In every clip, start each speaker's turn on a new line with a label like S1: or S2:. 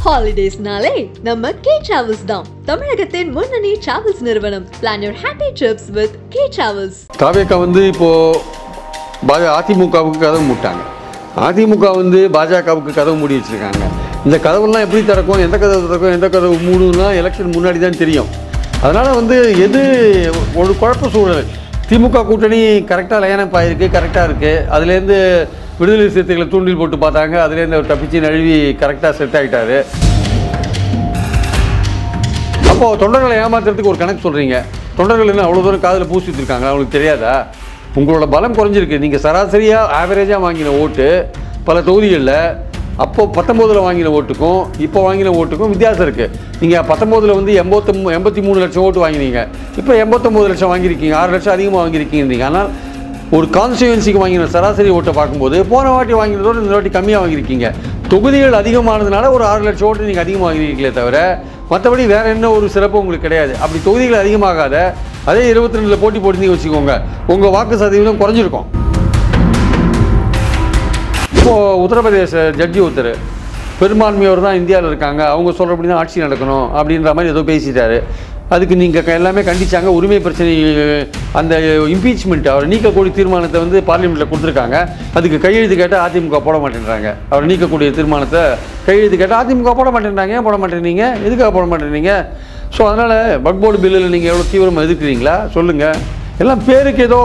S1: Holidays-நாலே நம்ம K Travels தான். தமிழகத்தின் முன்னணி டிராவல்ஸ் நிறுவனம். Plan your happy trips with K Travels.
S2: தாவேக்கா இப்போ அதிமுகவுக்கு கதவு மூட்டாங்க. அதிமுக பாஜகவுக்கு கதவு மூடி வச்சிருக்காங்க. இந்த கதவுலாம் எப்படி திறக்கும், எந்த கதவு திறக்கும், எந்த கதவு மூடுன்னா எலெக்ஷன் முன்னாடி தான் தெரியும். அதனால் எது ஒரு குழப்ப சூழல். திமுக கூட்டணி கரெக்டாக லைனப் ஆகிருக்கு, கரெக்டாக இருக்குது. அதுலேருந்து விடுதலை சிறுத்தைகளை தூண்டில் போட்டு பார்த்தாங்க, அதுலேருந்து அவர் தப்பிச்சு நழுவி கரெக்டாக செட் ஆகிட்டார். அப்போது தொண்டர்களை ஏமாத்துறதுக்கு ஒரு கணக்கு சொல்கிறீங்க. தொண்டர்கள் என்ன அவ்வளோ தூரம் காதில் பூசிட்டு இருக்காங்க, அவங்களுக்கு தெரியாதா? உங்களோட பலம் குறைஞ்சிருக்கு. நீங்கள் சராசரியாக ஆவரேஜாக வாங்கின ஓட்டு பல தொகுதிகளில் அப்போது 19 வாங்கின ஓட்டுக்கும் இப்போ வாங்கின ஓட்டுக்கும் வித்தியாசம் இருக்குது. நீங்கள் 19 83 லட்சம் ஓட்டு வாங்கினீங்க, இப்போ 89 லட்சம் வாங்கியிருக்கீங்க, 6 லட்சம் அதிகமாக வாங்கியிருக்கீங்க. ஆனால் ஒரு கான்ஸ்டியூன்சிக்கு வாங்கின சராசரி ஓட்டை பார்க்கும்போது போன வாட்டி வாங்கினதோடு இந்த வாட்டி கம்மியாக வாங்கியிருக்கீங்க. தொகுதிகள் அதிகமானதுனால ஒரு 6 லட்சம் ஓட்டு நீங்கள் அதிகமாக வாங்கியிருக்கீங்களே தவிர மற்றபடி வேறு என்ன ஒரு சிறப்பு உங்களுக்கு கிடையாது. அப்படி தொகுதிகள் அதிகமாகாத அதே 22 போட்டி போட்டுன்னு வச்சுக்கோங்க, உங்கள் வாக்கு சதவீதம் குறைஞ்சிருக்கும். இப்போது உத்தரப்பிரதேச ஜட்ஜி ஒருத்தர் பெரும்பான்மையோர் தான் இந்தியாவில் இருக்காங்க, அவங்க சொல்கிறபடி தான் ஆட்சி நடக்கணும் அப்படின்ற மாதிரி ஏதோ பேசிட்டாரு. அதுக்கு நீங்கள் எல்லாமே கண்டிச்சாங்க. உரிமை பிரச்சனை, அந்த இம்பீச்மெண்ட், அவர் நீக்கக்கூடிய தீர்மானத்தை பார்லிமெண்ட்டில் கொடுத்துருக்காங்க. அதுக்கு கையெழுத்து கேட்டால் அதிமுக போட மாட்டேன்றாங்க. அவர் நீக்கக்கூடிய தீர்மானத்தை கையெழுத்து கேட்டால் அதிமுக போட மாட்டேன்றாங்க. ஏன் போட மாட்டேன்னீங்க? எதுக்காக போட மாட்டேன்னீங்க? ஸோ அதனால் வக்ஃப் பில்லில் நீங்கள் எவ்வளோ தீவிரமாக எதிர்க்கிறீங்களா சொல்லுங்கள். எல்லாம் பேருக்கு ஏதோ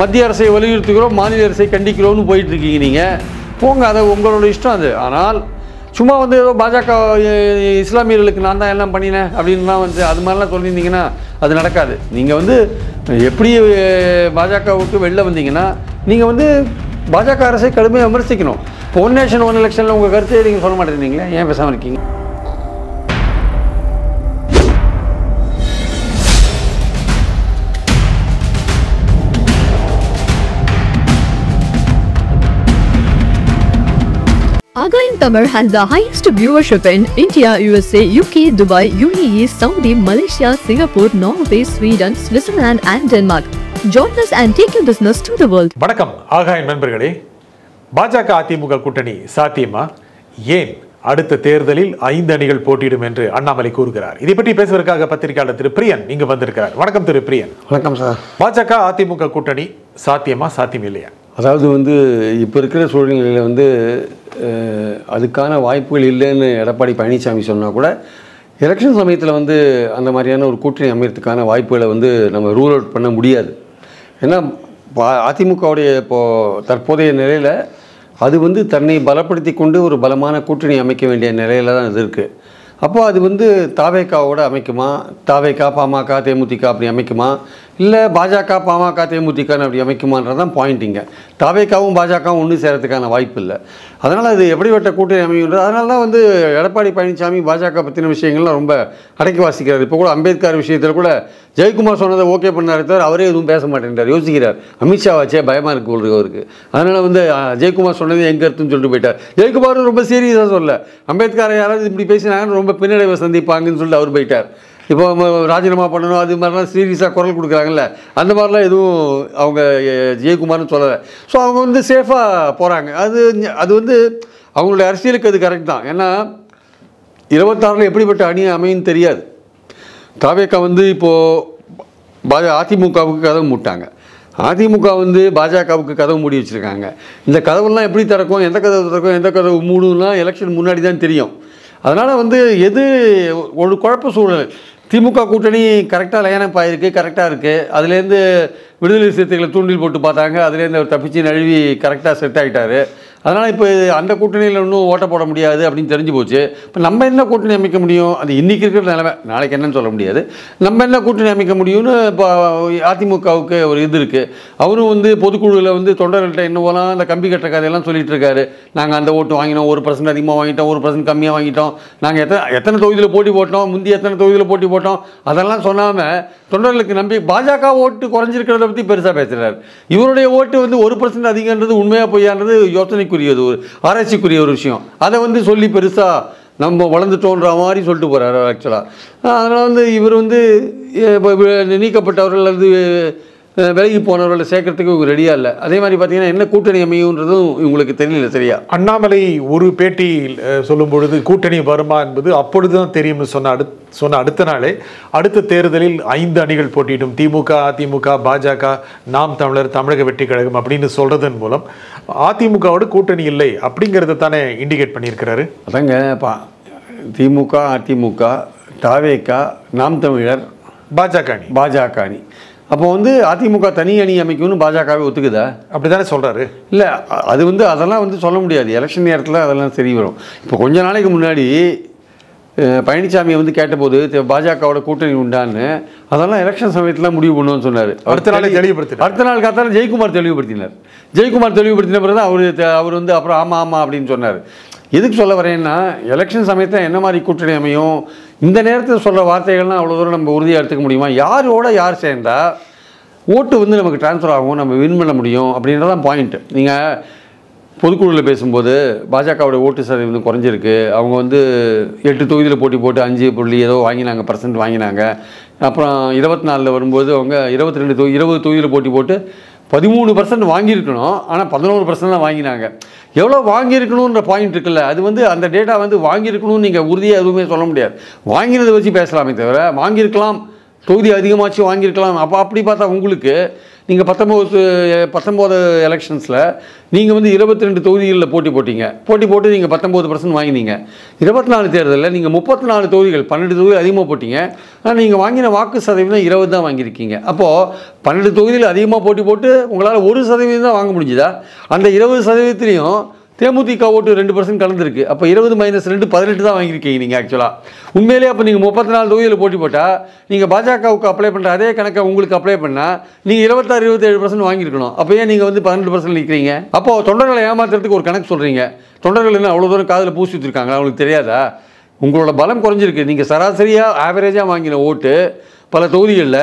S2: மத்திய அரசை வலியுறுத்துகிறோம், மாநில அரசை கண்டிக்கிறோம்னு போயிட்டுருக்கீங்க. நீங்கள் போங்க, அதை உங்களோட இஷ்டம் அது. ஆனால் சும்மா ஏதோ பாஜக இஸ்லாமியர்களுக்கு நான் தான் எல்லாம் பண்ணினேன் அப்படின்லாம் அது மாதிரிலாம் சொல்லியிருந்தீங்கன்னா அது நடக்காது. நீங்கள் எப்படி பாஜகவுக்கு வெளில வந்தீங்கன்னா நீங்கள் பாஜக அரசை கடுமையாக விமர்சிக்கணும். இப்போ ஒன் நேஷன் ஒன் எலெக்ஷனில் உங்கள் கருத்தை நீங்கள் சொல்ல மாட்டேங்கிறீங்களே, ஏன் பேசாமல் இருக்கீங்க?
S1: Again, Tamil has the highest viewership in India, USA, UK, Dubai, UAE, Saudi, Malaysia, Singapore, Norway, Sweden, Switzerland and Denmark. Join us and take your business to the world.
S3: வணக்கம் ஆகாயம் நண்பர்களே. பாஜக அதிமுக கூட்டணி சாத்தியமா? ஏன் அடுத்த தேர்தலில் 5 அணிகள் போட்டியிடும் என்று அண்ணாமலை கூறுகிறார். இதை பற்றி பேசுவதற்காக பத்திரிகையாளர் திரு பிரியன் இங்கு வந்திருக்கிறார். வணக்கம் திரு பிரியன்.
S2: வணக்கம் சார்.
S3: பாஜக அதிமுக கூட்டணி சாத்தியமா, சாத்தியம் இல்லையா?
S2: அதாவது இப்போ இருக்கிற சூழ்நிலையில் அதுக்கான வாய்ப்புகள் இல்லைன்னு எடப்பாடி பழனிசாமி சொன்னால் கூட எலெக்ஷன் சமயத்தில் அந்த மாதிரியான ஒரு கூட்டணி அமையறதுக்கான வாய்ப்புகளை நம்ம ரூல் அவுட் பண்ண முடியாது. ஏன்னா அதிமுகவுடைய இப்போது தற்போதைய நிலையில் அது தன்னை பலப்படுத்தி கொண்டு ஒரு பலமான கூட்டணி அமைக்க வேண்டிய நிலையில் தான் இது இருக்குது. அப்போது அது தாவேக்காவோட அமைக்குமா, தாவேக்கா பாமக தேமுதிக அப்படி அமைக்குமா, இல்லை பாஜக பாமக தேமுதிகன்னு அப்படி அமைக்குமான்றதான் பாயிண்டிங்க. தாவேக்காவும் பாஜகவும் ஒன்று சேரத்துக்கான வாய்ப்பு இல்லை. அதனால் அது எப்படிப்பட்ட கூட்டணி அமையுன்றது. அதனால தான் எடப்பாடி பழனிசாமி பாஜக பற்றின விஷயங்கள்லாம் ரொம்ப அடக்கி வாசிக்கிறார். இப்போ கூட அம்பேத்கர் விஷயத்தில் கூட ஜெயக்குமார் சொன்னதை ஓகே பண்ணார் தவிர அவரே எதுவும் பேச மாட்டேங்கிறார், யோசிக்கிறார். அமித்ஷா வச்சே பயமாக இருக்குது அவருக்கு. அதனால் ஜெயக்குமார் சொன்னது எங்கே கருத்துன்னு சொல்லிட்டு போயிட்டார். ஜெயக்குமாரும் ரொம்ப சீரியஸாக சொல்ல, அம்பேத்கரை யாராவது இப்படி பேசினாங்கன்னு ரொம்ப பின்னடைவை சந்திப்பாங்கன்னு சொல்லிட்டு அவர் போயிட்டார். இப்போ ராஜினாமா பண்ணணும் அது மாதிரிலாம் சீரியஸாக குரல் கொடுக்குறாங்கல்ல, அந்த மாதிரிலாம் எதுவும் அவங்க ஜெயக்குமார்னு சொல்லலை. ஸோ அவங்க சேஃபாக போகிறாங்க. அது அவங்களுடைய அரசியலுக்கு அது கரெக்ட் தான். ஏன்னா 26 எப்படிப்பட்ட அணி அமையும் தெரியாது. தாவேக்கா இப்போது அதிமுகவுக்கு கதவு மூட்டாங்க. அதிமுக பாஜகவுக்கு கதவு மூடி வச்சுருக்காங்க. இந்த கதவுலாம் எப்படி திறக்கும், எந்த கதவு திறக்கும், எந்த கதவு மூடுன்னா எலெக்ஷன் முன்னாடி தான் தெரியும். அதனால் எது ஒரு குழப்ப சூழல். திமுக கூட்டணி கரெக்டாக லைனப் ஆகிருக்கு, கரெக்டாக இருக்குது. அதுலேருந்து விடுதலை சிறுத்தைகளை தூண்டில் போட்டு பார்த்தாங்க, அதுலேருந்து அவர் தப்பிச்சு நழுவி கரெக்டாக செட் ஆகிட்டார். அதனால் இப்போ அந்த கூட்டணியில் இன்னும் ஓட்ட போட முடியாது அப்படின்னு தெரிஞ்சு போச்சு. இப்போ நம்ம என்ன கூட்டணி அமைக்க முடியும்? அது இன்றைக்கி இருக்கிற நிலைமை, நாளைக்கு என்னன்னு சொல்ல முடியாது. நம்ம என்ன கூட்டணி அமைக்க முடியும்னு இப்போ அதிமுகவுக்கு ஒரு இது இருக்குது. அவரும் பொதுக்குழுவில் தொண்டர்கள்ட்ட என்னவோலாம் அந்த கம்பி கட்டுற கதையெல்லாம் சொல்லிட்டு இருக்காரு. நாங்கள் அந்த ஓட்டு வாங்கினோம், 1% அதிகமாக வாங்கிட்டோம், 1% கம்மியாக வாங்கிட்டோம், நாங்கள் எத்தனை தொகுதியில் போட்டி போட்டோம், முந்தி எத்தனை தொகுதியில் போட்டி போட்டோம், அதெல்லாம் சொல்லாமல் தொண்டர்களுக்கு நம்பி பாஜக ஓட்டு குறைஞ்சிருக்கிறத பற்றி பெருசாக பேசுகிறார். இவருடைய ஓட்டு 1% அதிகன்றது உண்மையாக பொய்யான்றது யோசனைக்குரியது, ஒரு ஆராய்ச்சிக்குரிய ஒரு விஷயம். அதை சொல்லி பெருசாக நம்ம வளர்ந்துட்டோன்ற மாதிரி சொல்லிட்டு போகிறார் ஆக்சுவலாக. அதனால் இவர் நீக்கப்பட்டவர்கள் விலகி போனவர்களை சேர்க்கறதுக்கு இவங்க ரெடியாக இல்லை. அதே மாதிரி பார்த்தீங்கன்னா என்ன கூட்டணி அமையுன்றதும் இவங்களுக்கு தெரியல சரியா.
S3: அண்ணாமலை ஒரு பேட்டியில் சொல்லும் பொழுது கூட்டணி வருமா என்பது அப்பொழுதுதான் தெரியும்னு சொன்ன அடுத்த நாளே அடுத்த தேர்தலில் 5 அணிகள் போட்டியிடும், திமுக, அதிமுக, பாஜக, நாம் தமிழர், தமிழக வெற்றி கழகம் அப்படின்னு சொல்றதன் மூலம் அதிமுகவோட கூட்டணி இல்லை அப்படிங்கிறத தானே இண்டிகேட் பண்ணியிருக்கிறாரு.
S2: அதாங்க திமுக, அதிமுக, தாவேகா, நாம் தமிழர், பாஜக அணி. அப்போ வந்து அதிமுக தனி அணி அமைக்கும்னு பாஜகவே ஒத்துக்குதா?
S3: அப்படித்தானே சொல்றாரு.
S2: இல்லை அது வந்து அதெல்லாம் வந்து சொல்ல முடியாது. எலெக்ஷன் நேரத்தில் அதெல்லாம் சரி வரும். இப்போ கொஞ்ச நாளைக்கு முன்னாடி பழனிசாமியை வந்து கேட்டபோது பாஜகவோட கூட்டணி உண்டான்னு அதெல்லாம் எலெக்ஷன் சமயத்தில் முடிவு பண்ணுவோன்னு சொன்னார். அடுத்த நாள் காத்தால ஜெயக்குமார் தெளிவுபடுத்தின பிறகு அவர் வந்து அப்புறம் ஆமாம் அப்படின்னு சொன்னார். எதுக்கு சொல்ல வரேன்னா எலெக்ஷன் சமயத்தில் என்ன மாதிரி கூட்டணி அமையும், இந்த நேரத்தில் சொல்கிற வார்த்தைகள்லாம் அவ்வளோ தூரம் நம்ம உறுதியாக எடுத்துக்க முடியுமா? யார் சேர்ந்தா ஓட்டு வந்து நமக்கு ட்ரான்ஸ்ஃபர் ஆகும், நம்ம வின் பண்ண முடியும் அப்படின்றதான் பாயிண்ட்டு. நீங்கள் பொதுக்குழுவில் பேசும்போது பாஜகவோட ஓட்டு சதவீதம் குறைஞ்சிருக்கு, அவங்க வந்து 8 தொகுதியில் போட்டி போட்டு 5 ஏதோ % வாங்கினாங்க. அப்புறம் 24 வரும்போது அவங்க 20 தொகுதியில் போட்டி போட்டு 13% வாங்கியிருக்கணும், ஆனால் 11% தான் வாங்கினாங்க. எவ்வளோ வாங்கியிருக்கணுன்ற பாயிண்ட் இருக்குல்ல, அது வந்து அந்த டேட்டா வந்து வாங்கியிருக்கணும்னு நீங்கள் உறுதியாக எதுவுமே சொல்ல முடியாது. வாங்கினதை வச்சு பேசலாமே தவிர வாங்கியிருக்கலாம், தொகுதி அதிகமாச்சு வாங்கியிருக்கலாம். அப்படி பார்த்தா உங்களுக்கு நீங்கள் 19 எலெக்ஷன்ஸில் நீங்கள் வந்து 22 தொகுதிகளில் போட்டி போட்டு நீங்கள் 19% வாங்கினீங்க. 24 தேர்தலில் நீங்கள் 34 தொகுதிகள் 12 தொகுதி அதிகமாக போட்டிங்க, ஆனால் நீங்கள் வாங்கின வாக்கு சதவீதம் 20 தான் வாங்கியிருக்கீங்க. அப்போது 12 தொகுதியில் அதிகமாக போட்டி போட்டு உங்களால் 1% தான் வாங்க முடிஞ்சுதா? அந்த 20%லையும் தேமுதிக ஓட்டு 2% கலந்துருக்கு. அப்போ 20 - 2 18 தான் வாங்கியிருக்கீங்க நீங்கள் ஆக்சுவலாக. உண்மையிலே அப்போ நீங்கள் 34 தொகுதியில் போட்டி போட்டால் நீங்கள் பாஜகவுக்கு அப்ளை பண்ணுற அதே கணக்கை உங்களுக்கு அப்ளை பண்ணால் நீங்கள் 26-27% வாங்கியிருக்கணும். அப்போ ஏன் நீங்கள் வந்து 12% நிற்கிறீங்க? அப்போது தொண்டர்களை ஏமாத்துறதுக்கு ஒரு கணக்கு சொல்கிறீங்க. தொண்டர்கள் என்ன அவ்வளோ தூரம் காதில் பூசி வச்சுருக்காங்க, அவங்களுக்கு தெரியாதா? உங்களோட பலம் குறைஞ்சிருக்கு. நீங்கள் சராசரியாக ஆவரேஜாக வாங்கின ஓட்டு பல தொகுதிகளில்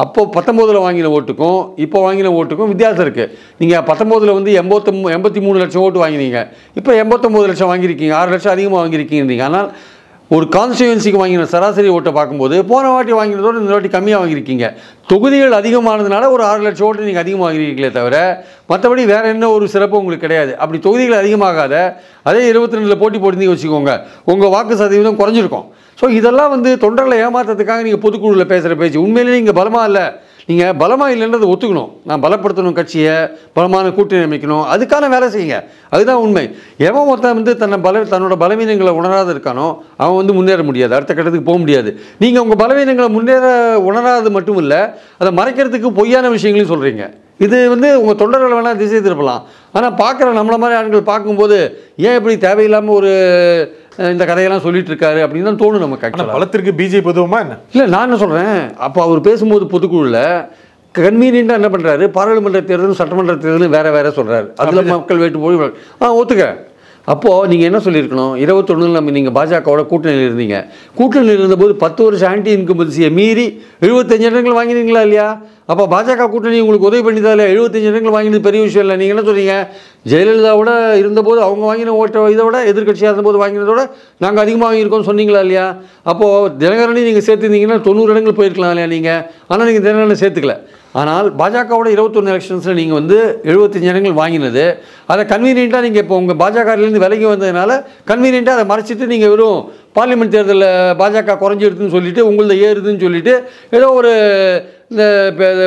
S2: அப்போது 19 வாங்கின ஓட்டுக்கும் இப்போ வாங்கின ஓட்டுக்கும் வித்தியாசம் இருக்குது. நீங்கள் 19 வந்து 83 லட்சம் ஓட்டு வாங்கினீங்க, இப்போ 89 லட்சம் வாங்கியிருக்கீங்க, 6 லட்சம் அதிகமாக வாங்கியிருக்கீங்க. ஆனால் ஒரு கான்ஸ்டியூன்சிக்கு வாங்கின சராசரி ஓட்டை பார்க்கும்போது போன வாட்டி வாங்கினதோடு இந்த வாட்டி கம்மியாக வாங்கியிருக்கீங்க. தொகுதிகள் அதிகமானதுனால ஒரு 6 லட்சம் ஓட்டு நீங்கள் அதிகமாக வாங்கியிருக்கீங்களே தவிர மற்றபடி வேறு என்ன ஒரு சிறப்பு உங்களுக்கு கிடையாது. அப்படி தொகுதிகள் அதிகமாகாத அதே 22 போட்டி போட்டு வச்சுக்கோங்க, உங்கள் வாக்கு சதவீதம் குறைஞ்சிருக்கும். ஸோ இதெல்லாம் வந்து தொண்டர்களை ஏமாற்றத்துக்காக நீங்கள் பொதுக்குழுவில் பேசுகிற பேச்சு. உண்மையிலேயே நீங்கள் பலமாக இல்லை, நீங்கள் பலமாக இல்லைன்றதை ஒத்துக்கணும். நான் பலப்படுத்தணும், கட்சியை பலமான கூட்டணி அமைக்கணும், அதுக்கான வேலை செய்யுங்க, அதுதான் உண்மை. எவன் ஒருத்தன் வந்து தன்னோட பலவீனங்களை உணராது இருக்கானோ அவன் வந்து முன்னேற முடியாது, அடுத்த கட்டத்துக்கு போக முடியாது. நீங்கள் உங்கள் பலவீனங்களை உணராது மட்டும் இல்லை, அதை மறைக்கிறதுக்கு பொய்யான விஷயங்களையும் சொல்கிறீங்க. இது வந்து உங்கள் தொண்டர்களை வேணால் திசை திருப்பலாம். ஆனால் பார்க்குற நம்மளை மாதிரி ஆட்கள் பார்க்கும்போது ஏன் இப்படி தேவையில்லாமல் ஒரு இந்த கதையெல்லாம் சொல்லிட்டு இருக்காரு அப்படின்னு தான் தோணும் நமக்கு.
S3: பலத்திற்கு பிஜேபி உதவுமா என்ன? இல்லை,
S2: நான் என்ன சொல்கிறேன், அப்போ அவர் பேசும்போது பொதுக்குழுவில் கன்வீனியண்டாக என்ன பண்ணுறாரு, பாராளுமன்ற தேர்தலும் சட்டமன்ற தேர்தலும் வேறு சொல்கிறாரு. அதில் மக்கள் வேட்டு போய் ஒத்துக்க. அப்போது நீங்கள் என்ன சொல்லியிருக்கணும், 21 நீங்கள் பாஜகவோட கூட்டணியில் இருந்தீங்க. கூட்டணியில் இருந்தபோது 10 வருஷம் ஆன்டி இன்கம்பன்சியை மீறி 75 இடங்கள் வாங்கினீங்களா இல்லையா? அப்போ பாஜக கூட்டணி உங்களுக்கு உதவி பண்ணிதா இல்லையா? 75 இடங்கள் வாங்கினது பெரிய விஷயம் இல்லை. நீங்கள் என்ன சொல்கிறீங்க, ஜெயலலிதாவோட இருந்தபோது அவங்க வாங்கின ஓட்டை இதை விட எதிர்கட்சியாக இருந்தபோது வாங்கினதோட நாங்கள் அதிகமாக வாங்கியிருக்கோம்னு சொன்னீங்களா இல்லையா? அப்போது தினகரனி நீங்கள் சேர்த்துருந்தீங்கன்னா 90 இடங்கள் போயிருக்கலாம் இல்லையா நீங்கள்? ஆனால் நீங்கள் தினகரனை சேர்த்துக்கல. ஆனால் பாஜகவோட 21 எலெக்ஷன்ஸில் நீங்கள் வந்து 75 இடங்கள் வாங்கினது, அதை கன்வீனியண்ட்டாக நீங்கள் இப்போ உங்கள் பாஜகலேருந்து விலகி வந்ததுனால கன்வீனியண்ட்டாக அதை மறைச்சிட்டு நீங்கள் வெறும் பார்லிமெண்ட் தேர்தலில் பாஜக குறைஞ்சிடுதுன்னு சொல்லிவிட்டு உங்களது ஏறுதுன்னு சொல்லிவிட்டு ஏதோ ஒரு இந்த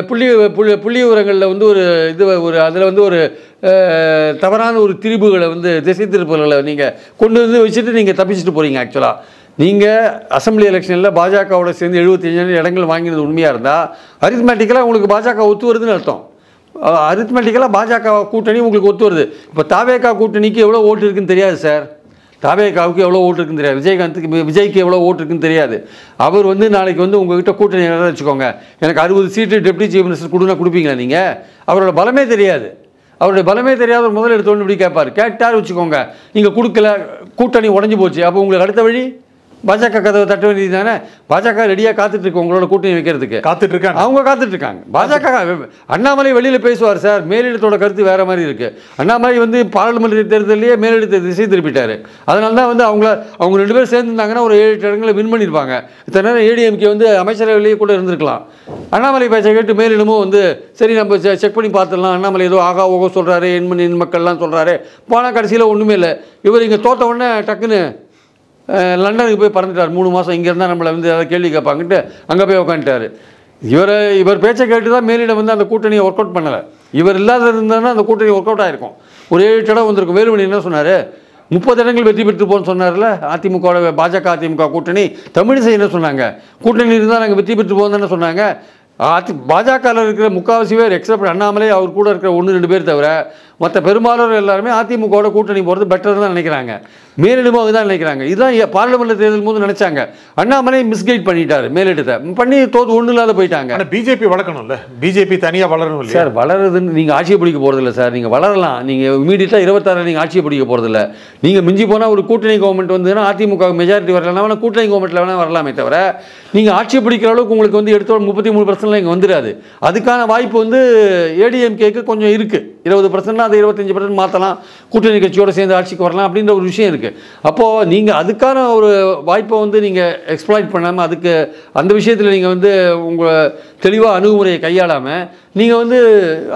S2: புள்ளி விவரங்களில் வந்து அதில் வந்து ஒரு தவறான ஒரு திரிபுகளை வந்து திசை திருப்புகளை நீங்கள் கொண்டு வந்து வச்சுட்டு நீங்கள் தப்பிச்சுட்டு போகிறீங்க. ஆக்சுவலாக நீங்கள் அசம்பிளி எலெக்ஷனில் பாஜகவோட சேர்ந்து 75 இடங்கள் வாங்கினது உண்மையாக இருந்தால் அரித்மேட்டிக்கலாக உங்களுக்கு பாஜக ஒத்து வருதுன்னு அர்த்தம். அரித்மேட்டிக்கலாக பாஜக கூட்டணி உங்களுக்கு ஒத்து வருது. இப்போ தாவேகா கூட்டணிக்கு எவ்வளோ ஓட்டு இருக்குன்னு தெரியாது சார். தாவேகாவுக்கு எவ்வளோ ஓட்டு இருக்குன்னு தெரியாது, விஜய்க்கு எவ்வளோ ஓட்டு இருக்குன்னு தெரியாது. அவர் வந்து நாளைக்கு வந்து உங்கள்கிட்ட கூட்டணி வச்சுக்கோங்க, எனக்கு 60 சீட்டு டெப்டி சீஃப் மினிஸ்டர் கொடுன்னா கொடுப்பீங்களா நீங்கள்? அவரோட பலமே தெரியாது. அவருடைய பலமே தெரியாத ஒரு முதல் எடுத்தோன்னு இப்படி கேட்பார். கேட்டார் வச்சுக்கோங்க, நீங்கள் கொடுக்கல, கூட்டணி உடஞ்சி போச்சு, அப்போ உங்களுக்கு அடுத்த வழி பாஜக கதவை தட்ட வேண்டியது தானே. பாஜக ரெடியாக காத்துட்டு இருக்கு உங்களோட கூட்டணி வைக்கிறதுக்கு.
S3: காத்துட்டு இருக்காங்க,
S2: அவங்க காத்துட்டு இருக்காங்க. பாஜக அண்ணாமலை வெளியில் பேசுவார் சார், மேலிடத்தோட கருத்து வேற மாதிரி இருக்கு. அண்ணாமலை வந்து பாராளுமன்ற தேர்தலையே மேலிடத்தை திசை திருப்பிட்டாரு. அதனால தான் வந்து அவங்க 2 பேரும் சேர்ந்துருந்தாங்கன்னா ஒரு 7-8 இடங்களை வின் பண்ணியிருப்பாங்க. இத்தனை நேரம் ஏடிஎம்கே வந்து அமைச்சரவையிலேயே கூட இருந்திருக்கலாம். அண்ணாமலை பேச்சை கேட்டு மேலிடமும் வந்து சரி நம்ம செக் பண்ணி பார்த்துடலாம், அண்ணாமலை ஏதோ ஆகா ஓகோ சொல்கிறாரு, எண்மணி மக்கள்லாம் சொல்கிறாரு, போனால் கடைசியில் ஒன்றுமே இல்லை. இவர் இங்கே தோற்ற உடனே டக்குன்னு லண்டனுக்கு போய் பறந்துட்டார். 3 மாதம் இங்கே இருந்தால் நம்மளை வந்து ஏதாவது கேள்வி கேட்பாங்கன்ட்டு அங்கே போய் உட்காந்துட்டார். இவர் பேச்சை கேட்டு தான் மேலிடம் வந்து அந்த கூட்டணியை ஒர்க் அவுட் பண்ணலை. இவர் இல்லாத இருந்தாருன்னா அந்த கூட்டணி ஒர்க் அவுட் ஆகிருக்கும். ஒரு 7-8 இடம் வந்திருக்கும். வேலுமணி என்ன சொன்னார், 30 இடங்கள் வெற்றி பெற்று போன்னு சொன்னார்ல. அதிமுக பாஜக அதிமுக கூட்டணி. தமிழிசை என்ன சொன்னாங்க, கூட்டணி இருந்தால் நாங்கள் வெற்றி பெற்று போன்னு தானே சொன்னாங்க. பாஜகவில் இருக்கிற முக்கால்வாசி பேர் எக்ஸப்ட் அண்ணாமலை அவர் கூட இருக்கிற 1-2 பேர் தவிர மற்ற பெரும்பாலோர் எல்லாருமே அதிமுகவோட கூட்டணி போகிறது பெட்டர் தான் நினைக்கிறாங்க. மேலிடமாக தான் நினைக்கிறாங்க. இதுதான் பார்லிமெண்ட் தேர்தல் போது நினைச்சாங்க. அண்ணாமலை மிஸ்கைட் பண்ணிட்டாரு, மேலிடத்தை பண்ணி தோது ஒன்றும் இல்லாத போயிட்டாங்க.
S3: பிஜேபி வளர்க்கணும்ல, பிஜேபி தனியாக வளரணும்
S2: சார். வளருதுன்னு நீங்கள் ஆட்சியை பிடிக்க போகிறதில்ல சார். நீங்கள் வளரலாம், நீங்கள் இமீடியட்டாக 26 நீங்கள் ஆட்சியை பிடிக்க போகிறதில்ல. நீங்கள் மிஞ்சி போனால் ஒரு கூட்டணி கவர்மெண்ட் வந்துன்னா அதிமுக மெஜாரிட்டி வரலன்னா கூட்டணி கவர்மெண்ட்டில் வேணால் வரலாமே தவிர நீங்கள் ஆட்சியை பிடிக்கிற அளவுக்கு உங்களுக்கு வந்து எடுத்தோட 33% இங்கே வந்துடாது. அதுக்கான வாய்ப்பு வந்து ஏடிஎம்கேக்கு கொஞ்சம் இருக்குது. 20% அது 25% மாற்றலாம், கூட்டணி கட்சியோடு சேர்ந்து ஆட்சிக்கு வரலாம் அப்படின்ற ஒரு விஷயம் இருக்குது. அப்போது நீங்கள் அதுக்கான ஒரு வாய்ப்பை வந்து நீங்கள் எக்ஸ்ப்ளாய்ட் பண்ணாமல் அதுக்கு அந்த விஷயத்தில் நீங்கள் வந்து உங்கள் தெளிவாக அணுகுமுறையை கையாளாமல் நீங்கள் வந்து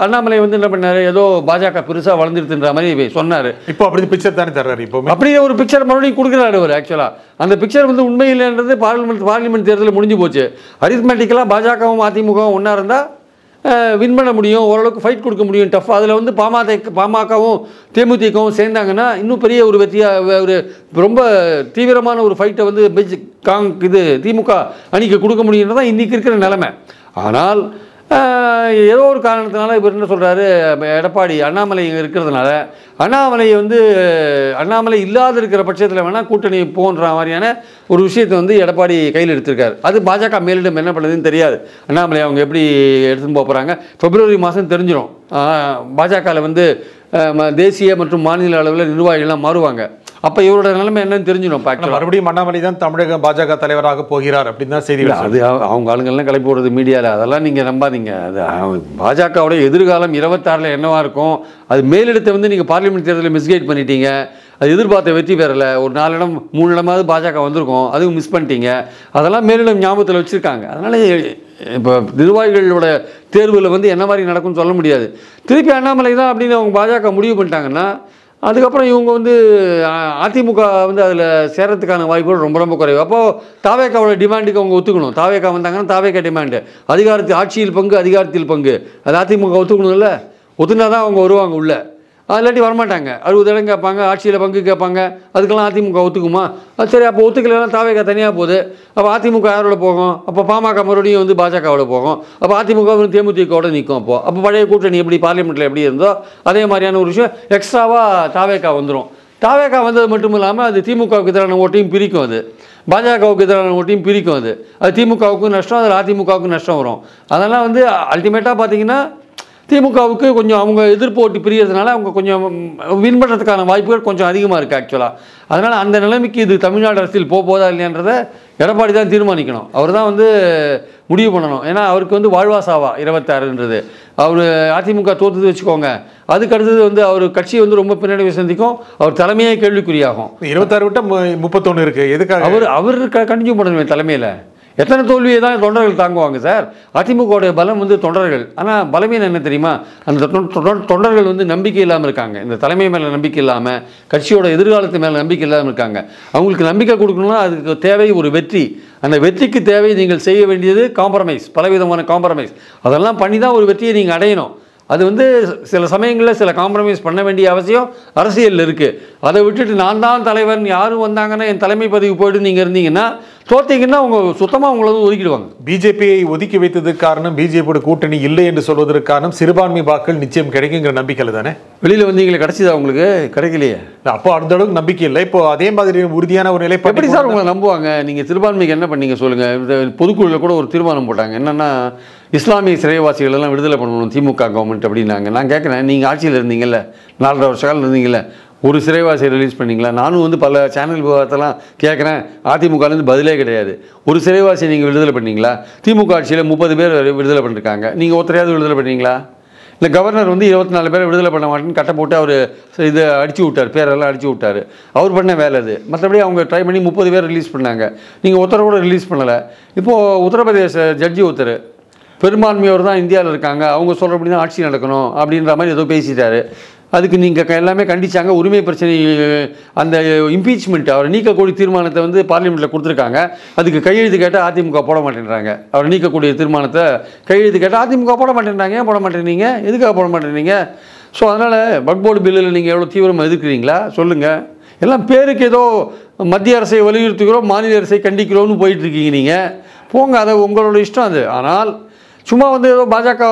S2: அண்ணாமலை வந்து என்ன பண்ணார், ஏதோ பாஜக பெருசாக வளர்ந்துருத்துன்ற மாதிரி சொன்னார்.
S3: இப்போ அப்படி பிக்சர் தானே தர்றாரு. இப்போ அப்படியே
S2: ஒரு பிக்சர் மறுபடியும் கொடுக்குறாரு அவர். ஆக்சுவலாக அந்த பிக்சர் வந்து உண்மை இல்லைன்றது பார்லிமெண்ட் தேர்தலில் முடிஞ்சு போச்சு. அரித்மெட்டிக்கலாக பாஜகவும் அதிமுகவும் ஒன்றா இருந்தால் வின் பண்ண முடியும், ஓரளவுக்கு ஃபைட் கொடுக்க முடியும் டஃப். அதில் வந்து பாமகவும் தேமுதிகவும் சேர்ந்தாங்கன்னா இன்னும் பெரிய ஒரு வெற்றியாக ஒரு ரொம்ப தீவிரமான ஒரு ஃபைட்டை வந்து திமுக அணிக்கு கொடுக்க முடியுன்றதான் இன்றைக்கி இருக்கிற நிலைமை. ஆனால் ஏதோ ஒரு காரணத்தினால இவர் என்ன சொல்கிறாரு, எடப்பாடி அண்ணாமலை இங்கே இருக்கிறதுனால அண்ணாமலை இல்லாத இருக்கிற பட்சத்தில் வேணால் கூட்டணி போன்ற மாதிரியான ஒரு விஷயத்தை வந்து எடப்பாடி கையில் எடுத்திருக்காரு. அது பாஜக மேலிடம் என்ன பண்ணுறதுன்னு தெரியாது. அண்ணாமலை அவங்க எப்படி எடுத்துன்னு போகிறாங்க பிப்ரவரி மாதம் தெரிஞ்சிடும். பாஜகவில் வந்து தேசிய மற்றும் மாநில அளவில் நிர்வாகிகள்லாம் மாறுவாங்க. அப்போ இவரோட நிலைமை என்னன்னு தெரிஞ்சிடும்.
S3: மறுபடியும் அண்ணாமலை தான் தமிழக பாஜக தலைவராக போகிறார் அப்படின்னு தான் செய்தி.
S2: அது அவங்க ஆளுங்கள்லாம் கிளப்பி விடுறது மீடியாவில், அதெல்லாம் நீங்கள் நம்பாதீங்க. அது பாஜகவோட எதிர்காலம் 26 என்னவாக இருக்கும். அது மேலிடத்தை வந்து நீங்கள் பார்லிமெண்ட் தேர்தலில் மிஸ்கைட் பண்ணிட்டீங்க. அது எதிர்பார்த்த வெற்றி பெறலை. ஒரு 4 இடம் 3 இடமாவது பாஜக வந்திருக்கும், அதுவும் மிஸ் பண்ணிட்டீங்க. அதெல்லாம் மேலிடம் ஞாபகத்தில் வச்சுருக்காங்க. அதனால் இப்போ நிர்வாகிகளோட தேர்வில் வந்து என்ன மாதிரி நடக்கும்னு சொல்ல முடியாது. திருப்பி அண்ணாமலை தான் அப்படின்னு அவங்க பாஜக முடிவு பண்ணிட்டாங்கன்னா அதுக்கப்புறம் இவங்க வந்து அதிமுக வந்து அதில் சேரத்துக்கான வாய்ப்புகள் ரொம்ப ரொம்ப குறைவு. அப்போது தாவேக்காவோட டிமாண்டுக்கு அவங்க ஒத்துக்கணும். தாவேக்கா வந்தாங்கன்னா தாவேக்கா டிமாண்டு ஆட்சியில் பங்கு அதிகாரத்தில் பங்கு அது அதிமுக ஒத்துக்கணும்ல. ஒத்துனா தான் அவங்க வருவாங்க உள்ளே. இல்லாட்டி வரமாட்டாங்க. 60 இடம் கேட்பாங்க, ஆட்சியில் பங்கு கேட்பாங்க. அதுக்கெல்லாம் அதிமுக ஒத்துக்குமா? அது சரி. அப்போ ஒத்துக்கலாம் தாவேக்கா தனியாக போகுது. அப்போ அதிமுக யாரோட போகும்? அப்போ பாமக மறுபடியும் வந்து பாஜகவோட போகும். அப்போ அதிமுக வந்து தேமுதிகவோட நிற்கும். அப்போ பழைய கூட்டணி எப்படி பார்லிமெண்ட்டில் எப்படி இருந்தோ அதே மாதிரியான ஒரு விஷயம் எக்ஸ்ட்ராவாக தாவேக்கா வந்துடும். தாவேக்கா வந்தது மட்டும் இல்லாமல் அது திமுகவுக்கு எதிரான ஓட்டையும் பிரிக்கும். அது பாஜகவுக்கு எதிரான ஓட்டையும் பிரிக்கும். அது திமுகவுக்கும் நஷ்டம், அதில் அதிமுகவுக்கும் நஷ்டம் வரும். அதெல்லாம் வந்து அல்டிமேட்டாக பார்த்தீங்கன்னா திமுகவுக்கு கொஞ்சம் அவங்க எதிர்ப்பு ஓட்டு பிரியறதுனால அவங்க கொஞ்சம் வின் பண்ணுறதுக்கான வாய்ப்புகள் கொஞ்சம் அதிகமாக இருக்குது ஆக்சுவலாக. அதனால் அந்த நிலைமைக்கு இது தமிழ்நாடு அரசியல் போதா இல்லையான்றதை எடப்பாடி தான் தீர்மானிக்கணும். அவர் தான் வந்து முடிவு பண்ணணும். ஏன்னா அவருக்கு வந்து வாழ்வாசாவா 26ன்றது. அவர் அதிமுக தோற்றுது வச்சுக்கோங்க, அதுக்கு அடுத்தது வந்து அவர் கட்சி வந்து ரொம்ப பின்னடைவை சந்திக்கும். அவர் தலைமையே கேள்விக்குறியாகும்.
S3: 26 விட்ட 31 இருக்குது. எதுக்காக
S2: அவர் கண்டினியூ பண்ணணுமே தலைமையில்? எத்தனை தோல்வியை தான் தொண்டர்கள் தாங்குவாங்க சார்? அதிமுகவுடைய பலம் வந்து தொண்டர்கள். ஆனால் பலமீனம் என்ன தெரியுமா? அந்த தொண்டர்கள் வந்து நம்பிக்கை இல்லாமல் இருக்காங்க. இந்த தலைமை மேலே நம்பிக்கை இல்லாமல், கட்சியோட எதிர்காலத்து மேலே நம்பிக்கை இல்லாமல் இருக்காங்க. அவங்களுக்கு நம்பிக்கை கொடுக்கணும்னா அதுக்கு தேவை ஒரு வெற்றி. அந்த வெற்றிக்கு தேவை நீங்கள் செய்ய வேண்டியது காம்ப்ரமைஸ், பலவிதமான காம்ப்ரமைஸ். அதெல்லாம் பண்ணி தான் ஒரு வெற்றியை நீங்கள் அடையணும். அது வந்து சில சமயங்களில் சில காம்ப்ரமைஸ் பண்ண வேண்டிய அவசியம் அரசியலில் இருக்குது. அதை விட்டுட்டு நான் தான் தலைவன், யாரும் வந்தாங்கன்னா என் தலைமை பதவி போய்ட்டு நீங்கள் இருந்தீங்கன்னா தோத்தீங்கன்னா அவங்க சுத்தமாக உங்களை வந்து ஒதுக்கிடுவாங்க.
S3: பிஜேபியை ஒதுக்கி வைத்ததுக்கு காரணம் பிஜேபியோட கூட்டணி இல்லை என்று சொல்வதற்கு காரணம் சிறுபான்மை வாக்கள் நிச்சயம் கிடைக்குங்கிற நம்பிக்கையில் தானே.
S2: வெளியில் வந்தீங்களே, கிடைச்சதா உங்களுக்கு? கிடைக்கலையே.
S3: அப்போ அந்த அளவுக்கு நம்பிக்கை இல்லை. இப்போ அதே மாதிரி உறுதியான ஒரு நிலை
S2: எப்படி சார் உங்களை நம்புவாங்க? நீங்கள் சிறுபான்மைக்கு என்ன பண்ணீங்க சொல்லுங்கள். பொதுக்குழுவில் கூட ஒரு தீர்மானம் போட்டாங்க. என்னென்னா இஸ்லாமிய சிறைவாசிகள் எல்லாம் விடுதலை பண்ணணும் திமுக கவர்மெண்ட் அப்படின்னாங்க. நான் கேட்குறேன், நீங்கள் ஆட்சியில் இருந்தீங்கல்ல, 4.5 வருஷ காலம் இருந்தீங்கல்ல, ஒரு சிறைவாசியை ரிலீஸ் பண்ணிங்களா? நானும் வந்து பல சேனல் விவாதத்தெல்லாம் கேட்குறேன், அதிமுகலேருந்து பதிலே கிடையாது. ஒரு சிறைவாசியை நீங்கள் விடுதலை பண்ணீங்களா? திமுக ஆட்சியில் 30 பேர் விடுதலை பண்ணியிருக்காங்க, நீங்கள் ஒருத்தரையாவது விடுதலை பண்ணீங்களா? இல்லை கவர்னர் வந்து 24 பேரை விடுதலை பண்ண மாட்டேன்னு கட்டை போட்டு அவர் இதை அடிச்சு விட்டார், பேரெல்லாம் அடிச்சு விட்டார். அவர் பண்ண வேலை அது. மற்றபடி அவங்க ட்ரை பண்ணி 30 பேர் ரிலீஸ் பண்ணாங்க, நீங்கள் ஒருத்தரை கூட ரிலீஸ் பண்ணலை. இப்போது உத்தரப்பிரதேச ஜட்ஜி ஒருத்தர் பெரும்பான்மையோர் தான் இந்தியாவில் இருக்காங்க, அவங்க சொல்கிறபடி தான் ஆட்சி நடக்கணும் அப்படின்ற மாதிரி ஏதோ பேசிட்டாரு. அதுக்கு நீங்கள் எல்லாமே கண்டிச்சாங்க. உரிமை பிரச்சனை அந்த இம்பீச்மெண்ட் அவரை நீக்கக்கூடிய தீர்மானத்தை வந்து பார்லிமெண்ட்டில் கொடுத்துருக்காங்க. அதுக்கு கையெழுத்து கேட்டால் அதிமுக போட மாட்டேன்றாங்க. அவரை நீக்கக்கூடிய தீர்மானத்தை கையெழுத்து கேட்டால் அதிமுக போட மாட்டேன்றாங்க. ஏன் போட மாட்டேறீங்க? எதுக்காக போட மாட்டேறீங்க? ஸோ அதனால் வக்ஃப் போர்டு பில்லில் நீங்கள் எவ்வளோ தீவிரமாக எதிர்க்கிறீங்களா சொல்லுங்கள். எல்லாம் பேருக்கு ஏதோ மத்திய அரசை வலியுறுத்துகிறோம், மாநில அரசை கண்டிக்கிறோம்னு போயிட்டுருக்கீங்க. நீங்கள் போங்க, அதை உங்களோட இஷ்டம் அது. ஆனால் சும்மா வந்து ஏதோ பாஜக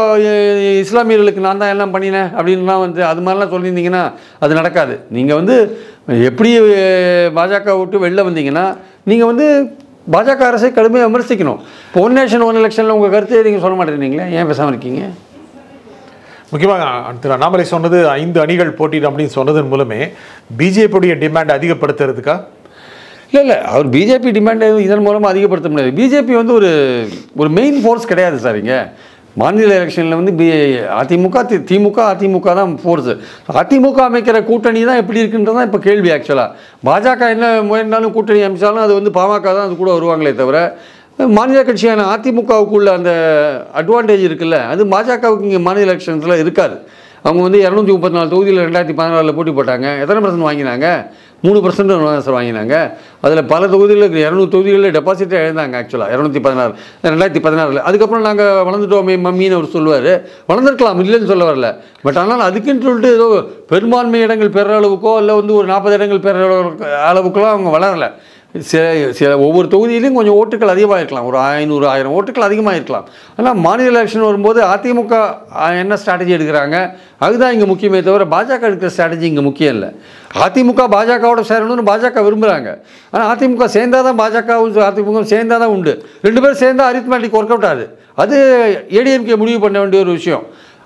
S2: இஸ்லாமியர்களுக்கு நான் தான் எல்லாம் பண்ணினேன் அப்படின்லாம் வந்து அது மாதிரிலாம் சொல்லியிருந்தீங்கன்னா அது நடக்காது. நீங்கள் வந்து எப்படி பாஜக விட்டு வெளில வந்தீங்கன்னா நீங்கள் வந்து பாஜக அரசை கடுமையாக விமர்சிக்கணும். இப்போ ஒன் நேஷன் ஒன் எலெக்ஷனில் உங்கள் கருத்தை நீங்கள் சொல்ல மாட்டேறீங்களே, ஏன் பேசாமல் இருக்கீங்க?
S3: முக்கியமாக திரு அண்ணாமலை சொன்னது 5 அணிகள் போட்டியிடும் அப்படின்னு சொன்னதன் மூலமே பிஜேபியுடைய டிமாண்ட் அதிகப்படுத்துறதுக்கா?
S2: இல்லை அவர் பிஜேபி டிமாண்டை இதன் மூலமாக அதிகப்படுத்த முடியாது. பிஜேபி வந்து ஒரு மெயின் ஃபோர்ஸ் கிடையாது சார். இங்கே மாநில எலெக்ஷனில் வந்து அதிமுக தான் ஃபோர்ஸு. அதிமுக அமைக்கிற கூட்டணி தான் எப்படி இருக்குன்றது தான் இப்போ கேள்வி. ஆக்சுவலாக பாஜக என்ன முயன்றாலும் கூட்டணி அமைச்சாலும் அது வந்து பாமக தான் அது கூட வருவாங்களே தவிர மாநில கட்சியான அதிமுகவுக்குள்ள அந்த அட்வான்டேஜ் இருக்குல்ல, அது பாஜகவுக்கு இங்கே மாநில எலெக்ஷன்ஸில் இருக்காது. அவங்க வந்து 234 தொகுதியில் 2016 போட்டி போட்டாங்க. எத்தனை % வாங்கினாங்க? 3% வாங்கினாங்க. அதில் பல தொகுதியில் 200 தொகுதிகளில் டெபாசிட்டே இழந்தாங்க. ஆக்சுவலாக 2016 அதுக்கப்புறம் நாங்கள் வளர்ந்துட்டோமே மம்மின்னு அவர் சொல்லுவார். வளர்ந்துருக்கலாம், இல்லைன்னு சொல்ல வரல. பட் ஆனால் அதுக்குன்னு சொல்லிட்டு ஏதோ பெரும்பான்மை இடங்கள் பெற அளவுக்கோ இல்லை வந்து ஒரு 40 இடங்கள் பெற அளவுக்குலாம் அவங்க வளரலை. சில ஒவ்வொரு தொகுதியிலையும் கொஞ்சம் ஓட்டுகள் அதிகமாக இருக்கலாம், ஒரு 500-1000 ஓட்டுகள் அதிகமாக இருக்கலாம். ஆனால் மாநில எலெக்ஷன் வரும்போது அதிமுக என்ன ஸ்ட்ராட்டஜி எடுக்கிறாங்க அதுதான் இங்கே முக்கியமே தவிர பாஜக எடுக்கிற ஸ்ட்ராட்டஜி இங்கே முக்கியம் இல்லை. அதிமுக பாஜகவோட சேரணும்னு பாஜக விரும்புகிறாங்க. ஆனால் அதிமுக சேர்ந்தால் தான் பாஜகவும் அதிமுக சேர்ந்தால் தான் உண்டு. 2 பேரும் சேர்ந்தால் அரித்மேட்டிக் ஒர்க் அவுட் ஆகுது. அது ஏடிஎம்கே முடிவு பண்ண வேண்டிய ஒரு விஷயம்.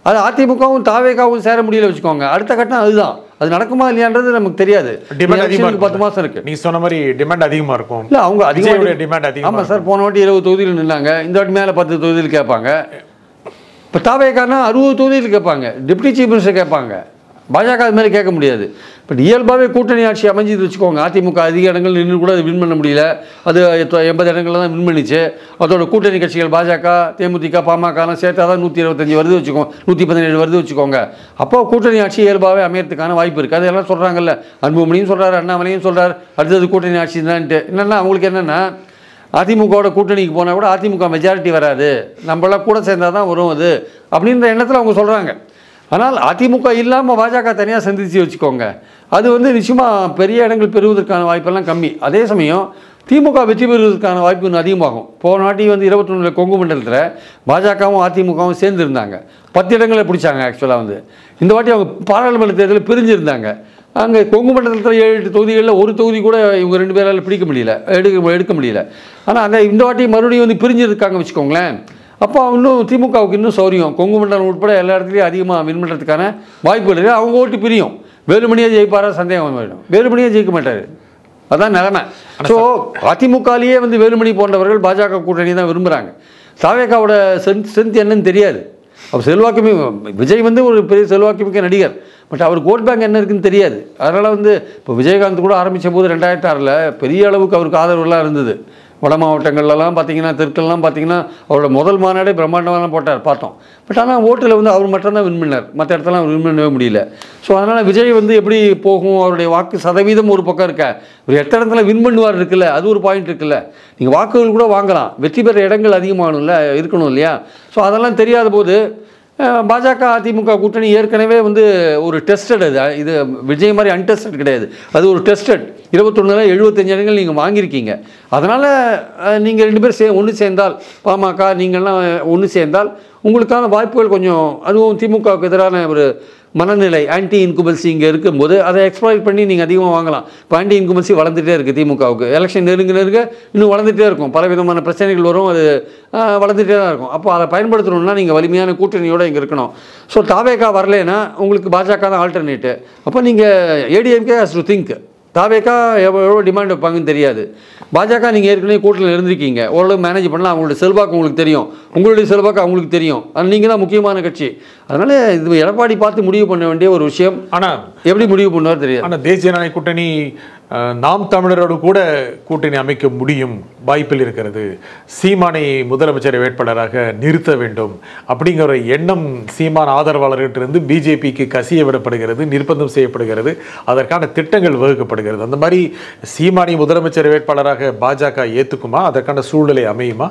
S2: அது அதிமுகவும் தாவேகாவும் சேர முடியல வச்சுக்கோங்க. அடுத்த கட்டம் அதுதான். அது நடக்குமா இல்லையான்றது நமக்கு தெரியாது. 10 மாதம் இருக்கு.
S3: நீ சொன்ன மாதிரி டிமாண்ட் அதிகமாக இருக்கும்.
S2: இல்லை அவங்க அதிகமாக
S3: டிமாண்ட் அதிகம்.
S2: ஆமாம் சார், போன வாட்டி 20 தொகுதியில் நின்னாங்க, இந்த வாட்டி மேலே 10 தொகுதியில் கேட்பாங்க. இப்போ தாவேகானா 60 தொகுதியில் கேட்பாங்க, டிப்டி சீஃப் மினிஸ்டர் கேட்பாங்க. பாஜக அது மாதிரி கேட்க முடியாது. பட் இயல்பாகவே கூட்டணி ஆட்சி அமைஞ்சது வச்சுக்கோங்க. அதிமுக அதிக இடங்கள் நின்று கூட அது வின் பண்ண முடியல. அது 80 இடங்களில் தான் வின் பண்ணிச்சு. அதோட கூட்டணி கட்சிகள் பாஜக, தேமுதிக, பாமகலாம் சேர்த்தா தான் 125 வருது வச்சுக்கோங்க, 117 வருது வச்சுக்கோங்க. அப்போ கூட்டணி ஆட்சி இயல்பாகவே அமையறதுக்கான வாய்ப்பு இருக்குது. அதெல்லாம் சொல்கிறாங்கல்ல, அன்புமணியும் சொல்கிறார், அண்ணாமலையும் சொல்கிறார், அடுத்தது கூட்டணி ஆட்சி தான்ட்டு. என்னென்னா அவங்களுக்கு என்னென்னா அதிமுகவோட கூட்டணிக்கு போனால் கூட அதிமுக மெஜாரிட்டி வராது, நம்மளாம் கூட சேர்ந்தால் தான் வரும் அது அப்படின்ற எண்ணத்தில் அவங்க சொல்கிறாங்க. ஆனால் அதிமுக இல்லாமல் பாஜக தனியாக சந்தித்து வச்சுக்கோங்க, அது வந்து நிச்சயமாக பெரிய இடங்கள் பெறுவதற்கான வாய்ப்பெல்லாம் கம்மி. அதே சமயம் திமுக வெற்றி பெறுவதற்கான வாய்ப்பு இன்னும் அதிகமாகும். போன வாட்டி வந்து 21 கொங்கு மண்டலத்தில் பாஜகவும் அதிமுகவும் சேர்ந்துருந்தாங்க, 10 இடங்களை பிடிச்சாங்க. ஆக்சுவலாக வந்து இந்த வாட்டி அவங்க பாராளுமன்ற தேர்தலில் பிரிஞ்சிருந்தாங்க. அங்கே கொங்கு மண்டலத்தில் 7-8 தொகுதிகளில் ஒரு தொகுதி கூட இவங்க 2 பேரால் பிடிக்க முடியல, எடுக்க முடியல. ஆனால் அந்த இந்த வாட்டி மறுபடியும் வந்து பிரிஞ்சிருக்காங்க வச்சுக்கோங்களேன். அப்போ இன்னும் திமுகவுக்கு இன்னும் சௌரியம், கொங்கு மண்டலம் உட்பட எல்லா இடத்துலையும் அதிகமாக வின் பண்ணுறதுக்கான வாய்ப்புகள் இருக்குது. அவங்க ஓட்டு பிரியும். வேலுமணியாக ஜெயிப்பாரா சந்தேகம் போயிடும். வேலுமணியாக ஜெயிக்க மாட்டார், அதான் நிலைமை. ஸோ அதிமுகலேயே வந்து வேலுமணி போன்றவர்கள் பாஜக கூட்டணி தான் விரும்புகிறாங்க. தாவேகாவோட ஸ்ட்ரென்த் என்னன்னு தெரியாது. அவர் செல்வாக்குமே, விஜய் வந்து ஒரு பெரிய செல்வாக்குமிக்க நடிகர், பட் அவருக்கு ஓட் பேங்க் என்ன இருக்குன்னு தெரியாது. அதனால் வந்து இப்போ விஜயகாந்த் கூட ஆரம்பித்த போது 2006 பெரிய அளவுக்கு அவருக்கு ஆதரவுலாம் இருந்தது. வட மாவட்டங்கள்லாம் பார்த்தீங்கன்னா, தெற்கெல்லாம் பார்த்தீங்கன்னா அவரோட முதல் மாநாடே பிரம்மாண்டமாக போட்டார், பார்த்தோம். பட் ஆனால் ஓட்டில் வந்து அவர் மட்டும்தான் வின் பண்ணார், மற்ற இடத்துலாம் வின் பண்ணவே முடியல. ஸோ அதனால் விஜய் வந்து எப்படி போகும், அவருடைய வாக்கு சதவீதம் ஒரு பக்கம் இருக்க, ஒரு எத்தனை இடத்துல வின் பண்ணுவார் இருக்குல்ல, அது ஒரு பாயிண்ட் இருக்குல்ல. நீங்கள் வாக்குகள் கூட வாங்கலாம், வெற்றி பெற இடங்கள் அதிகமாகணும்ல, இருக்கணும் இல்லையா? ஸோ அதெல்லாம் தெரியாத போது பாஜக அதிமுக கூட்டணி ஏற்கனவே வந்து ஒரு டெஸ்டட், அது இது விஜய் மாதிரி அன்டெஸ்டட் கிடையாது, அது ஒரு டெஸ்டட். 21 75 இடங்கள் நீங்கள் வாங்கியிருக்கீங்க. அதனால் நீங்கள் 2 பேர் ஒன்று சேர்ந்தால், பாமக நீங்கள்லாம் ஒன்று சேர்ந்தால் உங்களுக்கான வாய்ப்புகள் கொஞ்சம், அதுவும் திமுகவுக்கு எதிரான ஒரு மனநிலை ஆன்டி இன்குபன்சி இங்கே இருக்கும்போது அதை எக்ஸ்ப்ளாய்ட் பண்ணி நீங்கள் அதிகமாக வாங்கலாம். இப்போ ஆன்டி இன்குபன்சி வளர்ந்துட்டே இருக்குது திமுகவுக்கு. எலெக்ஷன் நெருங்க இன்னும் வளர்ந்துட்டே இருக்கும். பல விதமான பிரச்சனைகள் வரும், அது வளர்ந்துட்டே தான் இருக்கும். அப்போ அதை பயன்படுத்தணும்னா நீங்கள் வலிமையான கூட்டணியோடு இங்கே இருக்கணும். ஸோ தாவேகா வரலைன்னா உங்களுக்கு பாஜக தான் ஆல்டர்னேட்டு. அப்போ நீங்கள் ஏடிஎம்கே ஹஸ் டு திங்க். தாவேக்கா எவ்வளோ டிமாண்ட் வைப்பாங்கன்னு தெரியாது. பாஜக நீங்கள் ஏற்கனவே கூட்டணியில் இருந்திருக்கீங்க, ஓரளவு மேனேஜ் பண்ணலாம். அவங்களுடைய செல்வாக்கு உங்களுக்கு தெரியும், உங்களுடைய செல்வாக்கு அவங்களுக்கு தெரியும். ஆனால் நீங்கள் தான் முக்கியமான கட்சி. அதனால் இது எடப்பாடி பார்த்து முடிவு பண்ண வேண்டிய ஒரு விஷயம். ஆனால் எப்படி முடிவு பண்ணுவார் தெரியாது. ஆனால்
S3: தேசிய ஜனநாயக கூட்டணி நாம் தமிழரோடு கூட கூட்டணி அமைக்க முடியும், வாய்ப்பில் இருக்கிறது. சீமானை முதலமைச்சர் வேட்பாளராக நிறுத்த வேண்டும் அப்படிங்கிற எண்ணம் சீமான் ஆதரவாளர்களிட்டிருந்து பிஜேபிக்கு கசிய விடப்படுகிறது, நிர்பந்தம் செய்யப்படுகிறது, அதற்கான திட்டங்கள் வகுக்கப்படுகிறது. அந்த மாதிரி சீமானை முதலமைச்சர் வேட்பாளராக பாஜக ஏற்றுக்குமா? அதற்கான சூழ்நிலை அமையுமா?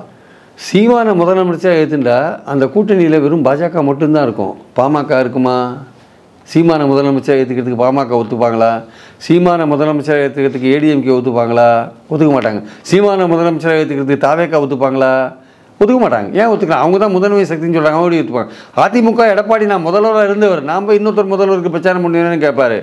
S2: சீமான முதலமைச்சர் ஏற்றுண்டா அந்த கூட்டணியில் வெறும் பாஜக மட்டும்தான் இருக்கும். பாமக இருக்குமா? சீமான முதலமைச்சர் ஏற்றுக்கிறதுக்கு பாமக ஒத்துப்பாங்களா? சீமான முதலமைச்சர் ஏற்றுக்கிறதுக்கு ஏடிஎம்கே ஒத்துப்பாங்களா? ஒத்துக்க மாட்டாங்க. சீமான முதலமைச்சர் ஏற்றுக்கிறதுக்கு தாவேக்கா ஒத்துப்பாங்களா? ஒத்துக்க மாட்டாங்க. ஏன் ஒத்துக்கலாம்? அவங்க தான் முதன்மை சக்தின்னு சொல்கிறாங்க, அவங்க ஒத்துப்பாங்க. அதிமுக எடப்பாடி நான் முதல்வராக இருந்தவர், நாம் இன்னொருத்தர் முதல்வருக்கு பிரச்சாரம் பண்ணுவேன்னு கேட்பாரு.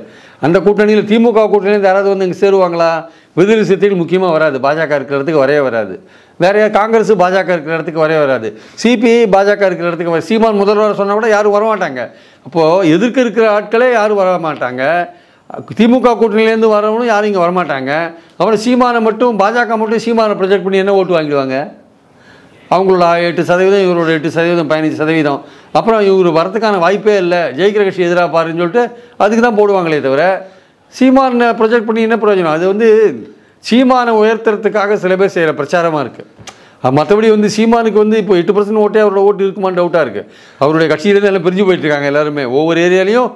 S2: அந்த கூட்டணியில் திமுக கூட்டணியில் யாராவது வந்து இங்கே சேருவாங்களா? விடுதலை சிறுத்தைகள் முக்கியமாக வராது, பாஜக இருக்கிற இடத்துக்கு வரவே வராது. வேற காங்கிரஸ் பாஜக இருக்கிற இடத்துக்கு வரவே வராது. சிபிஐ பாஜக இருக்கிற இடத்துக்கு சீமான் முதல்வர் சொன்னால் கூட யாரும் வரமாட்டாங்க. அப்போது எதிர்க்க இருக்கிற ஆட்களே யாரும் வரமாட்டாங்க. திமுக கூட்டணியிலேருந்து வரவங்களும் யாரும் இங்கே வரமாட்டாங்க. அப்புறம் சீமானை மட்டும் பாஜக மட்டும் சீமானை ப்ரொஜெக்ட் பண்ணி என்ன ஓட்டு வாங்கிடுவாங்க? அவங்களோட 8%, இவரோட 8%, 15%. அப்புறம் இவர் வரதுக்கான வாய்ப்பே இல்லை, ஜெயிக்கிற கட்சி எதிராக பாருன்னு சொல்லிட்டு அதுக்கு தான் போடுவாங்களே தவிர சீமானை ப்ரொஜெக்ட் பண்ணி என்ன பிரயோஜனம்? அது வந்து சீமானை உயர்த்துறதுக்காக சில பேர் செய்கிற பிரச்சாரமாக இருக்குது. மற்றபடி வந்து சீமானுக்கு வந்து இப்போ 8% ஓட்டே அவரோட ஓட்டு இருக்குமான்னு டவுட்டாக இருக்குது. அவருடைய கட்சியிலேருந்து எல்லாம் பிரிஞ்சு போயிட்டுருக்காங்க. எல்லாருமே ஒவ்வொரு ஏரியாலையும்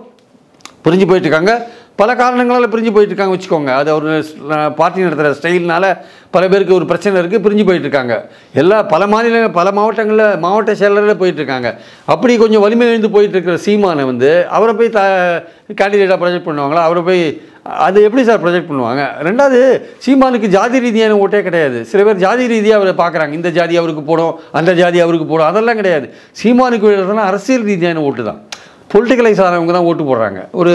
S2: பிரிஞ்சு போயிட்டுருக்காங்க. பல காரணங்களால் பிரிஞ்சு போயிட்டுருக்காங்க வச்சுக்கோங்க. அது அவர் பார்ட்டி நடத்துகிற ஸ்டைல்னால பல பேருக்கு ஒரு பிரச்சனை இருக்குது, பிரிஞ்சு போயிட்டுருக்காங்க. பல மாநிலங்கள் பல மாவட்டங்களில் மாவட்ட செயலரில் போயிட்டுருக்காங்க. அப்படி கொஞ்சம் வலிமை எழுந்து போயிட்டுருக்கிற சீமானை வந்து அவரை போய் கேண்டிடேட்டாக ப்ரொஜெக்ட் பண்ணுவாங்களா? அவரை போய் அது எப்படி சார் ப்ரொஜெக்ட் பண்ணுவாங்க? ரெண்டாவது, சீமானுக்கு ஜாதி ரீதியான ஓட்டே கிடையாது. சில பேர் ஜாதி ரீதியாக அவரை பார்க்குறாங்க, இந்த ஜாதி அவருக்கு போடும், அந்த ஜாதி அவருக்கு போடும், அதெல்லாம் கிடையாது. சீமானுக்கு விடுறதுனா அரசியல் ரீதியான ஓட்டு தான். பொலிட்டிக்கலைஸ் ஆனவங்க தான் ஓட்டு போடுறாங்க. ஒரு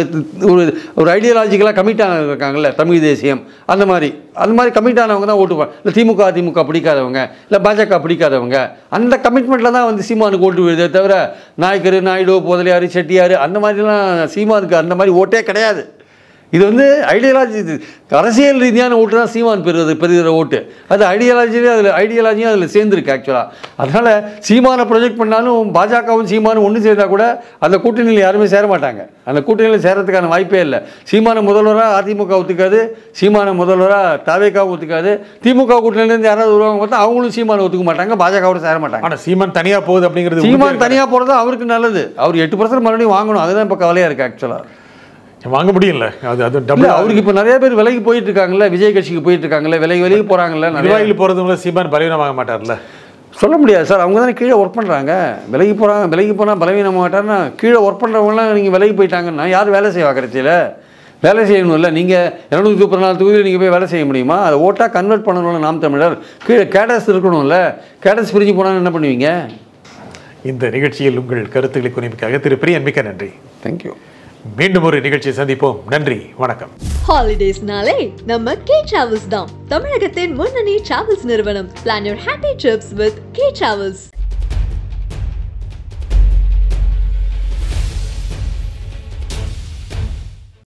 S2: ஒரு ஐடியாலஜிக்கலாக கமிட் ஆகிருக்காங்கல்ல, தமிழ் தேசியம் அந்த மாதிரி கமிட் ஆனவங்க தான் ஓட்டு போடுறாங்க. இல்லை திமுக பிடிக்காதவங்க, இல்லை பாஜக பிடிக்காதவங்க, அந்த கமிட்மெண்ட்டில் தான் வந்து சீமானுக்கு ஓட்டு விடுதே தவிர நாயக்கர், நாயுடு, போதலியார், செட்டியார் அந்த மாதிரிலாம் சீமானுக்கு அந்த மாதிரி ஓட்டே கிடையாது. இது வந்து ஐடியாலஜி, அரசியல் ரீதியான ஓட்டு தான் சீமான் பெறுகிற ஓட்டு. அது ஐடியாலஜியும் அதில் சேர்ந்துருக்கு ஆக்சுவலாக. அதனால் சீமானை ப்ரொஜெக்ட் பண்ணாலும் பாஜகவும் சீமானும் ஒன்று சேர்ந்தால் கூட அந்த கூட்டணியில் யாருமே சேர மாட்டாங்க. அந்த கூட்டணியில் சேரத்துக்கான வாய்ப்பே இல்லை. சீமான முதல்வராக அதிமுக ஒத்துக்காது, சீமான முதல்வராக தாவேகா ஒத்துக்காது. திமுக கூட்டணியிலேருந்து யாராவது வருவாங்க பார்த்தா அவங்களும் சீமானை ஒத்துக்க மாட்டாங்க, பாஜகவோட சேர மாட்டாங்க.
S3: ஆனால் சீமான் தனியாக போகுது அப்படிங்கிறது,
S2: சீமான் தனியாக போகிறது அவருக்கு நல்லது. அவர் 8% மறுபடியும் வாங்கணும், அதுதான் இப்போ கவலையாக இருக்குது ஆக்சுவலாக.
S3: வாங்க முடியல. அது டபுள்.
S2: அவருக்கு இப்போ நிறைய பேர் விலைக்கு போயிட்டு இருக்காங்கல்ல, விஜய் கட்சிக்கு போயிட்டு இருக்காங்கல்ல, விலைக்கு போகிறாங்கல்ல.
S3: நிர்வாகிகள் போகிறதுல சீமான் பலவீனமாக மாட்டார்ல?
S2: சொல்ல முடியாது சார், அவங்க தானே கீழே ஒர்க் பண்ணுறாங்க. விலைக்கு போனால் பலவீனமாக மாட்டார்னா கீழே ஒர்க் பண்ணுறவங்களாம் நீங்கள் விலைக்கு போயிட்டாங்கன்னா யார் வேலை செய்வா? கடைசியில் வேலை செய்யணும் இல்லை. நீங்கள் 234 தொகுதியில் நீங்கள் போய் வேலை செய்ய முடியுமா? அதை ஓட்டாக கன்வெர்ட் பண்ணணும்ல நாம் தமிழர். கீழே கேடஸ் இருக்கணும்ல. கேடஸ் பிரிஞ்சு போனால் என்ன பண்ணுவீங்க?
S3: இந்த நிகழ்ச்சியில் உங்கள் கருத்துக்களை குறிப்பிக்காக திரு பிரியன் மிக்க நன்றி.
S2: தேங்க்யூ.
S3: மீண்டும் ஒரு நிகழ்ச்சியை சந்திப்போம். நன்றி, வணக்கம்.
S1: ஹாலிடேஸ்னாலே நம்ம கே டிராவல்ஸ் தான். தமிழகத்தின் முன்னணி டிராவல்ஸ் நிறுவனம். Plan your happy trips with K Travels.